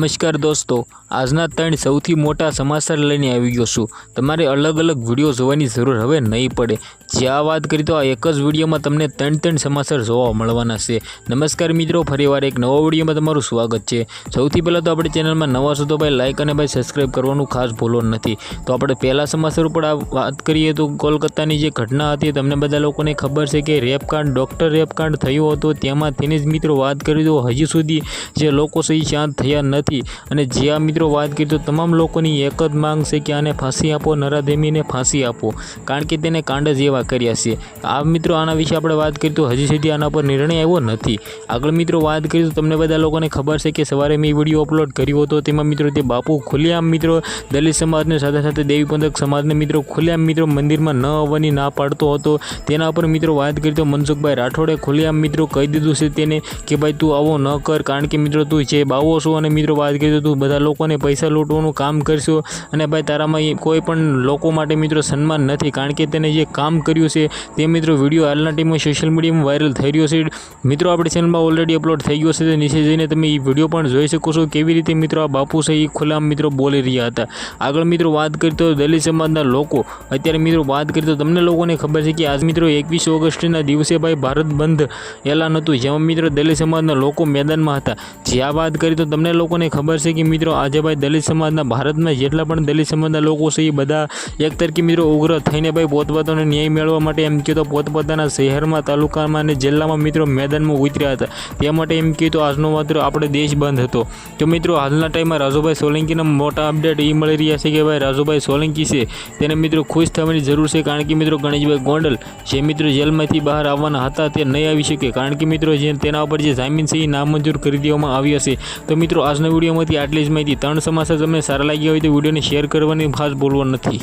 નમસ્કાર દોસ્તો, આજના 3 સૌથી મોટા સમાચાર લઈને આવી ગયો છું। તમારે અલગ અલગ વિડીયો જોવાની જરૂર હવે નહીં પડે। જે આ વાત કરી તો આ એક જ વિડીયોમાં તમને 3 સમાચાર જોવા મળવાના છે। નમસ્કાર મિત્રો, ફરીવાર એક નવો વિડીયોમાં તમારું સ્વાગત છે। સૌથી પહેલાં તો આપણી ચેનલમાં નવા છો તો ભાઈ લાઇક અને ભાઈ સબસ્ક્રાઈબ કરવાનું ખાસ ભૂલો નથી। તો આપણે પહેલા સમાચાર ઉપર વાત કરીએ તો કોલકાતાની જે ઘટના હતી તમને બધા લોકોને ખબર છે કે રેપકાંડ, ડૉક્ટર રેપકાંડ થયો હતો। તેમાં તેની જ મિત્રો વાત કરી તો હજી સુધી જે લોકો છે એ શાંત થયા નથી। અને જે આ મિત્રો વાત કરી તો તમામ લોકોની એક જ માંગ છે કે આને ફાંસી આપો, નરાધેમીને ફાંસી આપો, કારણ કે તેને કાંડ જ એવા કર્યા છે। આ મિત્રો આના વિશે આપણે વાત કરી તો હજી સુધી આના પર નિર્ણય આવ્યો નથી। આગળ મિત્રો વાત કરી તો તમને બધા લોકોને ખબર છે કે સવારે મેં વિડીયો અપલોડ કર્યો હતો, તેમાં મિત્રો તે બાપુ ખુલ્લેઆમ મિત્રો દલિત સમાજને સાથે સાથે દેવીપંથક સમાજને મિત્રો ખુલ્લેઆમ મિત્રો મંદિરમાં ન આવવાની ના પાડતો હતો। તેના પર મિત્રો વાત કરી તો મનસુખભાઈ રાઠોડે ખુલ્લેઆમ મિત્રો કહી દીધું છે તેને કે ભાઈ તું આવો ન કર, કારણ કે મિત્રો તું જે બાવો છો અને મિત્રો વાત કરી તો તું બધા લોકોને પૈસા લૂંટવાનું કામ કરશો અને ભાઈ તારામાં કોઈ પણ લોકો માટે મિત્રો સન્માન નથી, કારણ કે તેને જે કામ કર્યું છે તે મિત્રો વિડીયો હાલના ટાઈમમાં સોશિયલ મીડિયામાં વાયરલ થઈ રહ્યો છે। મિત્રો આપણી ચેનલમાં ઓલરેડી અપલોડ થઈ ગયો છે, તો નીચે જઈને તમે એ વિડીયો પણ જોઈ શકો છો કેવી રીતે મિત્રો આ બાપુ છે એ ખુલ્લામ મિત્રો બોલી રહ્યા હતા। આગળ મિત્રો વાત કરી તો દલિત સમાજના લોકો અત્યારે મિત્રો વાત કરી તો તમને લોકોને ખબર છે કે આજ મિત્રો 21 ઓગસ્ટના દિવસે ભાઈ ભારત બંધ એલાન હતું, જેમાં મિત્રો દલિત સમાજના લોકો મેદાનમાં હતા। જે આ વાત કરી તો તમને લોકોને ખબર છે કે મિત્રો આજે ભાઈ દલિત સમાજના ભારતમાં જેટલા પણ દલિત સમાજના લોકો છે એ બધા એક તરફી મિત્રો ઉગ્ર થઈને ભાઈ પોતપોતાનો ન્યાય મેળવવા માટે એમ કહેતો પોતપોતાના શહેરમાં, તાલુકામાં અને જિલ્લામાં મિત્રો મેદાનમાં ઉતર્યા હતા। તે માટે એમ કહેતો આજનો માત્ર આપણે દેશ બંધ હતો। તો મિત્રો હાલના ટાઈમમાં રાજુભાઈ સોલંકીના મોટા અપડેટ એ મળી રહ્યા છે કે ભાઈ રાજુભાઈ સોલંકી છે તેને મિત્રો ખુશ થવાની જરૂર છે, કારણ કે મિત્રો ગણેશભાઈ ગોંડલ જે મિત્રો જેલમાંથી બહાર આવવાના હતા તે નહીં આવી શકે, કારણ કે મિત્રો જે તેના ઉપર જે જામીન છે એ નામંજૂર કરી દેવામાં આવી હશે। તો મિત્રો આજના વિડીયોમાંથી આટલી જ માહિતી। 3 સમાચાર તમને સારા લાગ્યા હોય તો વિડીયોને શેર કરવાની ખાસ ભૂલવાનું નથી।